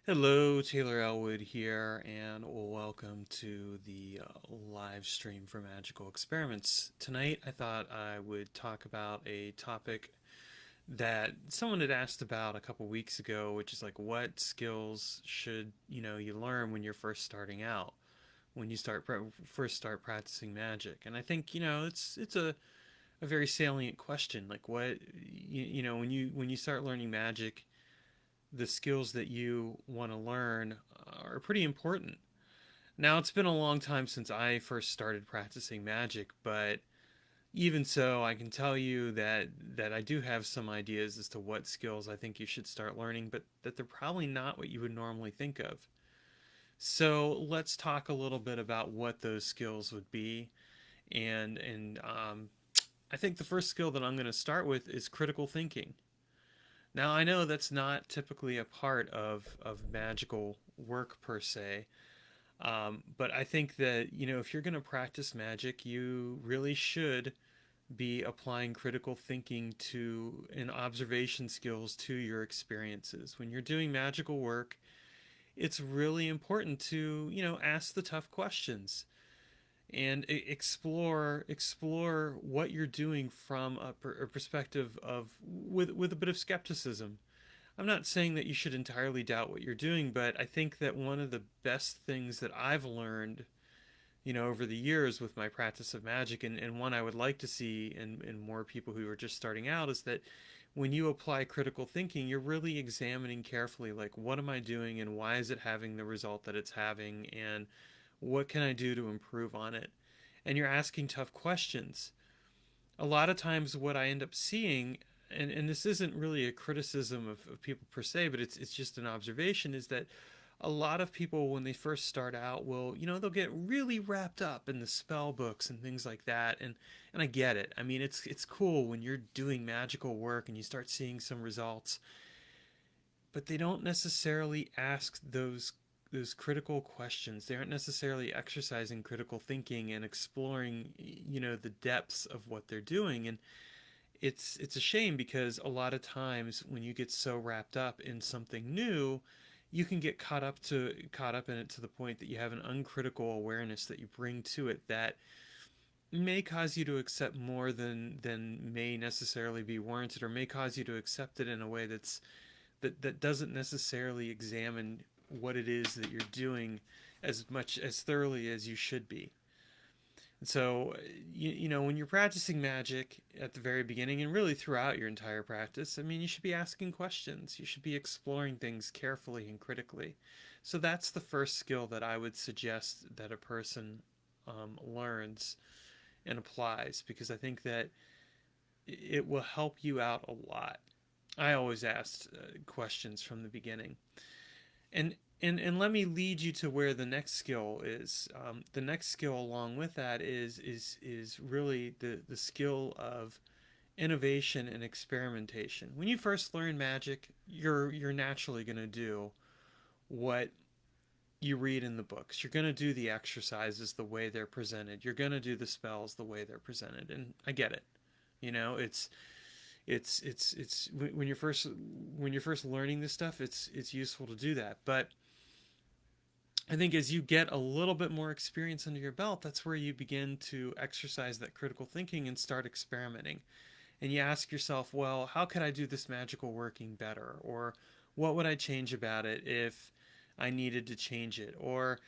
Hello, Taylor Elwood here, and welcome to the live stream for Magical Experiments. Tonight, I thought I would talk about a topic that someone had asked about a couple weeks ago, which is like what skills should you learn when you're first starting out, when you first start practicing magic. And I think it's a very salient question. Like what when you start learning magic, the skills that you want to learn are pretty important. Now, it's been a long time since I first started practicing magic, but even so, I can tell you that I do have some ideas as to what skills I think you should start learning, but that they're probably not what you would normally think of. So, let's talk a little bit about what those skills would be. And I think the first skill that I'm going to start with is critical thinking. Now, I know that's not typically a part of magical work per se, but I think that, if you're going to practice magic, you really should be applying critical thinking to and observation skills to your experiences. When you're doing magical work, it's really important to, ask the tough questions and explore what you're doing from a perspective of with a bit of skepticism. I'm not saying that you should entirely doubt what you're doing, but I think that one of the best things that I've learned, over the years with my practice of magic, and one I would like to see in more people who are just starting out, is that when you apply critical thinking, you're really examining carefully, like, what am I doing and why is it having the result that it's having, and what can I do to improve on it? And you're asking tough questions. A lot of times, what I end up seeing, and this isn't really a criticism of people per se, but it's just an observation, is that a lot of people when they first start out will, they'll get really wrapped up in the spell books and things like that. And I get it. I mean, it's cool when you're doing magical work and you start seeing some results, but they don't necessarily ask those critical questions. They aren't necessarily exercising critical thinking and exploring, the depths of what they're doing. And it's a shame because a lot of times when you get so wrapped up in something new, you can get caught up in it to the point that you have an uncritical awareness that you bring to it that may cause you to accept more than may necessarily be warranted, or may cause you to accept it in a way that doesn't necessarily examine what it is that you're doing as much as thoroughly as you should be. And so, when you're practicing magic at the very beginning and really throughout your entire practice, I mean, you should be asking questions. You should be exploring things carefully and critically. So that's the first skill that I would suggest that a person learns and applies, because I think that it will help you out a lot. I always asked questions from the beginning. And let me lead you to where the next skill is. The next skill along with that is really the skill of innovation and experimentation. When you first learn magic, you're naturally going to do what you read in the books. You're going to do the exercises the way they're presented. You're going to do the spells the way they're presented. And I get it. It's when you're first learning this stuff, it's useful to do that. But I think as you get a little bit more experience under your belt, that's where you begin to exercise that critical thinking and start experimenting. And you ask yourself, well, how could I do this magical working better? Or what would I change about it if I needed to change it? Or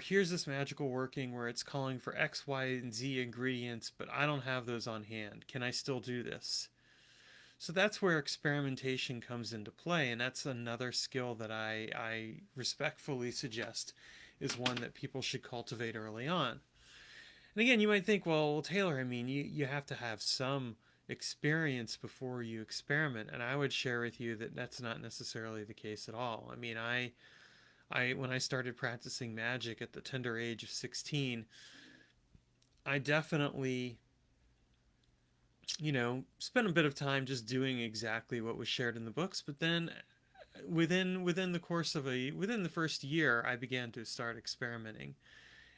here's this magical working where it's calling for X, Y, and Z ingredients, but I don't have those on hand. Can I still do this? So that's where experimentation comes into play, and that's another skill that I respectfully suggest is one that people should cultivate early on. And again, you might think, well, Taylor, I mean, you have to have some experience before you experiment, and I would share with you that that's not necessarily the case at all. I mean, I when I started practicing magic at the tender age of 16, I definitely spent a bit of time just doing exactly what was shared in the books. But then within the course of within the first year, I began to start experimenting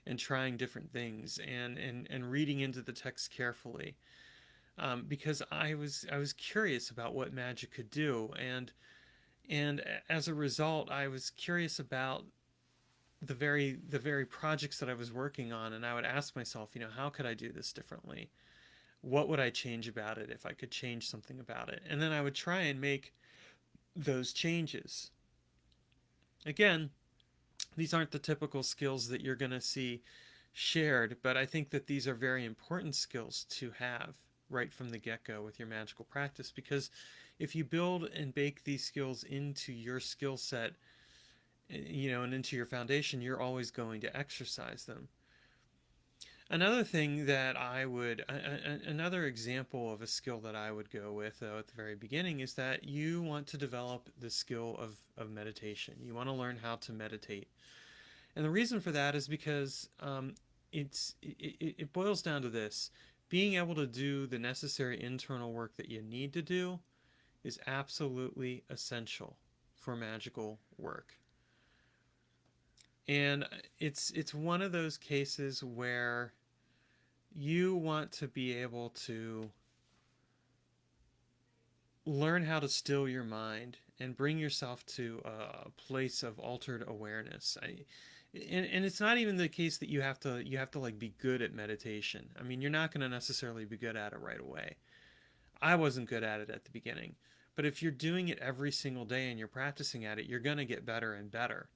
and trying different things and reading into the text carefully, because I was curious about what magic could do. And And as a result, I was curious about the very projects that I was working on, and I would ask myself, how could I do this differently? What would I change about it if I could change something about it? And then I would try and make those changes. Again, these aren't the typical skills that you're going to see shared, but I think that these are very important skills to have right from the get-go with your magical practice, because if you build and bake these skills into your skill set, and into your foundation, you're always going to exercise them. Another thing that another example of a skill that I would go with, though, at the very beginning, is that you want to develop the skill of meditation. You want to learn how to meditate. And the reason for that is because it boils down to this: being able to do the necessary internal work that you need to do is absolutely essential for magical work. And it's one of those cases where you want to be able to learn how to still your mind and bring yourself to a place of altered awareness. And it's not even the case that you have to like be good at meditation. I mean, you're not going to necessarily be good at it right away. I wasn't good at it at the beginning, but if you're doing it every single day and you're practicing at it, you're going to get better and better.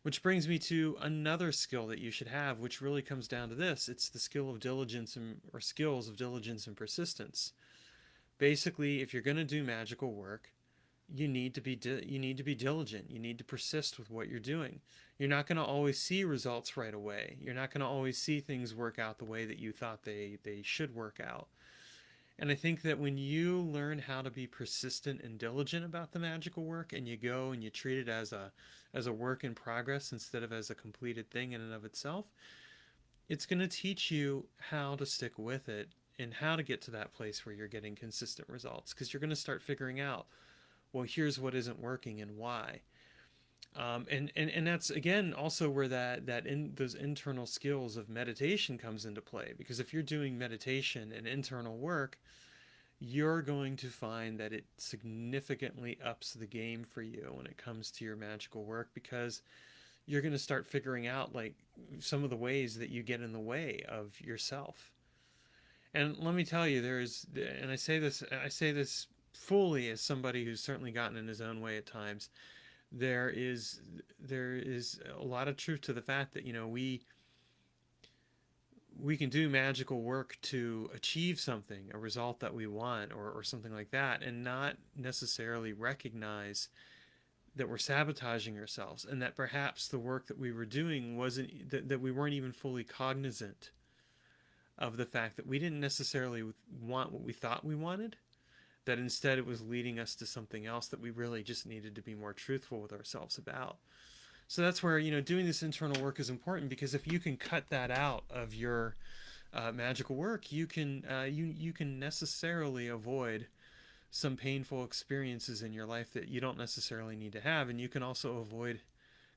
Which brings me to another skill that you should have, which really comes down to this: it's the skill of diligence, or skills of diligence and persistence. Basically, if you're going to do magical work, you need to be diligent. You need to persist with what you're doing. You're not going to always see results right away. You're not going to always see things work out the way that you thought they should work out. And I think that when you learn how to be persistent and diligent about the magical work, and you go and you treat it as a work in progress instead of as a completed thing in and of itself, it's going to teach you how to stick with it and how to get to that place where you're getting consistent results, because you're going to start figuring out, well, here's what isn't working and why. And that's again also where those internal skills of meditation comes into play, because if you're doing meditation and internal work, you're going to find that it significantly ups the game for you when it comes to your magical work, because you're going to start figuring out like some of the ways that you get in the way of yourself. And let me tell you, and I say this fully as somebody who's certainly gotten in his own way at times. There is a lot of truth to the fact that we can do magical work to achieve something, a result that we want, or something like that, and not necessarily recognize that we're sabotaging ourselves, and that perhaps the work that we were doing that we weren't even fully cognizant of the fact that we didn't necessarily want what we thought we wanted, that instead it was leading us to something else that we really just needed to be more truthful with ourselves about. So that's where doing this internal work is important, because if you can cut that out of your magical work, you can necessarily avoid some painful experiences in your life that you don't necessarily need to have, and you can also avoid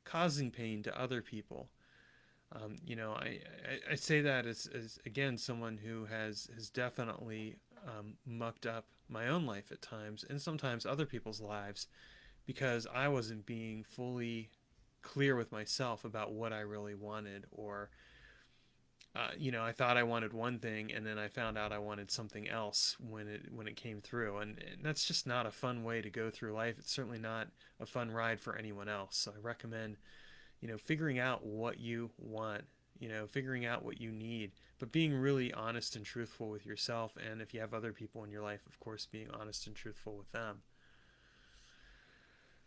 causing pain to other people. I say that as again someone who has definitely mucked up my own life at times, and sometimes other people's lives, because I wasn't being fully clear with myself about what I really wanted, or I thought I wanted one thing, and then I found out I wanted something else when it came through, and that's just not a fun way to go through life. It's certainly not a fun ride for anyone else. So I recommend figuring out what you want, figuring out what you need, but being really honest and truthful with yourself, and if you have other people in your life, of course, being honest and truthful with them.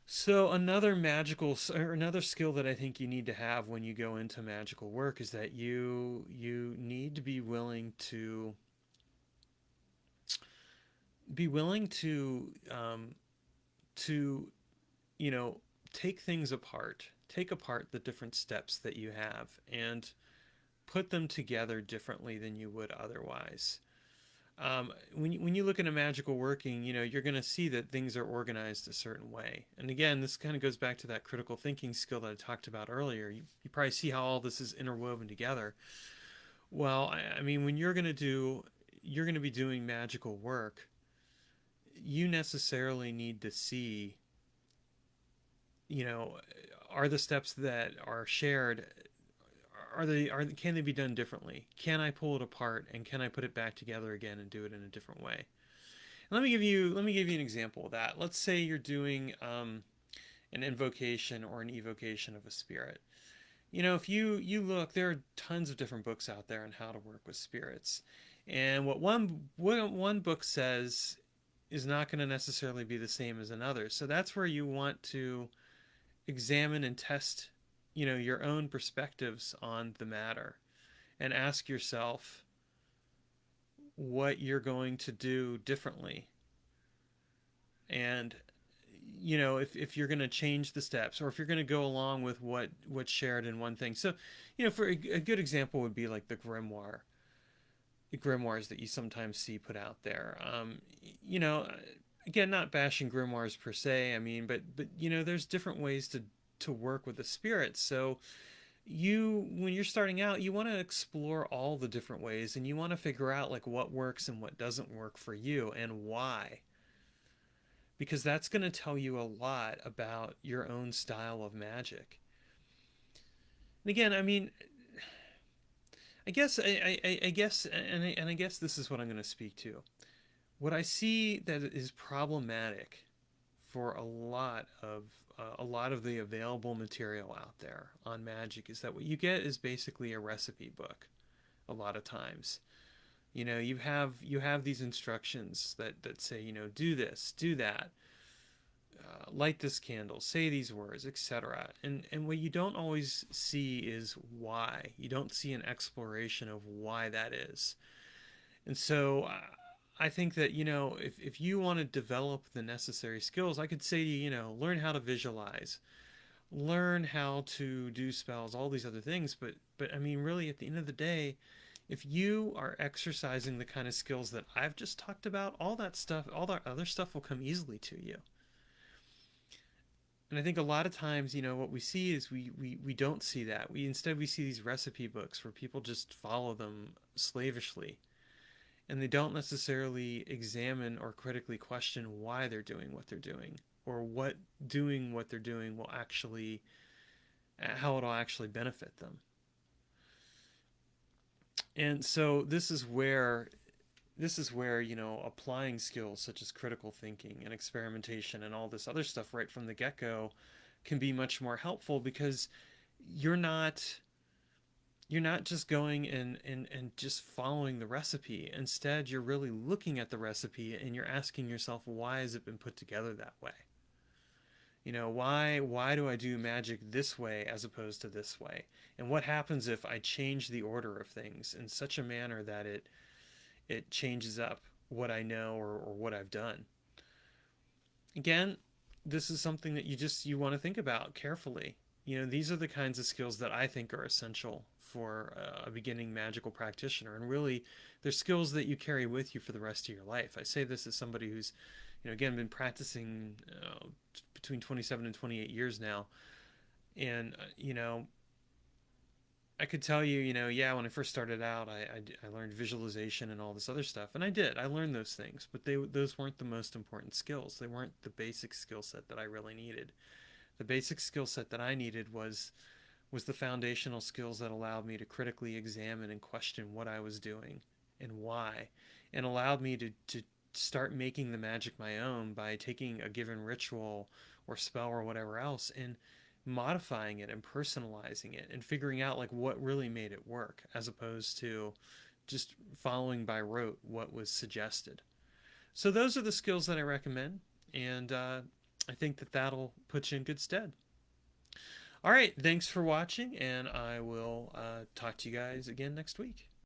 So another skill that I think you need to have when you go into magical work is that you need to be willing to take things apart, take apart the different steps that you have, and put them together differently than you would otherwise. When you look at a magical working, you're going to see that things are organized a certain way. And again, this kind of goes back to that critical thinking skill that I talked about earlier. You probably see how all this is interwoven together. Well, I mean, when you're going to be doing magical work, you necessarily need to see you know, are the steps that are shared, can they be done differently? Can I pull it apart and can I put it back together again and do it in a different way? Let me give you an example of that. Let's say you're doing an invocation or an evocation of a spirit. You know, if you look, there are tons of different books out there on how to work with spirits, and what one book says is not going to necessarily be the same as another. So that's where you want to examine and test, you know, your own perspectives on the matter, and ask yourself what you're going to do differently, and you know, if you're going to change the steps or if you're going to go along with what's shared in one thing. So you know, for a good example would be like the grimoires that you sometimes see put out there. You know, again, not bashing grimoires per se, I mean, but you know, there's different ways to work with the spirits. So you, when you're starting out, you want to explore all the different ways and you want to figure out like what works and what doesn't work for you and why, because that's going to tell you a lot about your own style of magic. And again, I mean, I guess, and I guess this is what I'm going to speak to. What I see that is problematic for a lot of the available material out there on magic is that what you get is basically a recipe book. A lot of times, you know, you have these instructions that say, you know, do this, do that, light this candle, say these words, etc. And what you don't always see is why. You don't see an exploration of why that is. And so I think that, you know, if you want to develop the necessary skills, I could say to you, you know, learn how to visualize, learn how to do spells, all these other things. But I mean, really, at the end of the day, if you are exercising the kind of skills that I've just talked about, all that stuff, all that other stuff will come easily to you. And I think a lot of times, you know, what we see is we don't see that. We see these recipe books where people just follow them slavishly, and they don't necessarily examine or critically question why they're doing what they're doing, or what doing what they're doing will actually, how it'll actually benefit them. And so this is where, you know, applying skills such as critical thinking and experimentation and all this other stuff right from the get-go can be much more helpful, because you're not you're not just going and just following the recipe. Instead, you're really looking at the recipe and you're asking yourself, why has it been put together that way? You know, why do I do magic this way as opposed to this way? And what happens if I change the order of things in such a manner that it changes up what I know, or what I've done? Again, this is something that you want to think about carefully. You know, these are the kinds of skills that I think are essential for a beginning magical practitioner, and really, they're skills that you carry with you for the rest of your life. I say this as somebody who's, you know, again, been practicing between 27 and 28 years now, and you know, I could tell you, you know, yeah, when I first started out, I learned visualization and all this other stuff, and I did. I learned those things, but those weren't the most important skills. They weren't the basic skill set that I really needed. The basic skill set that I needed was the foundational skills that allowed me to critically examine and question what I was doing and why, and allowed me to start making the magic my own by taking a given ritual or spell or whatever else and modifying it and personalizing it and figuring out like what really made it work, as opposed to just following by rote what was suggested. So those are the skills that I recommend, and I think that that'll put you in good stead. All right, thanks for watching, and I will talk to you guys again next week.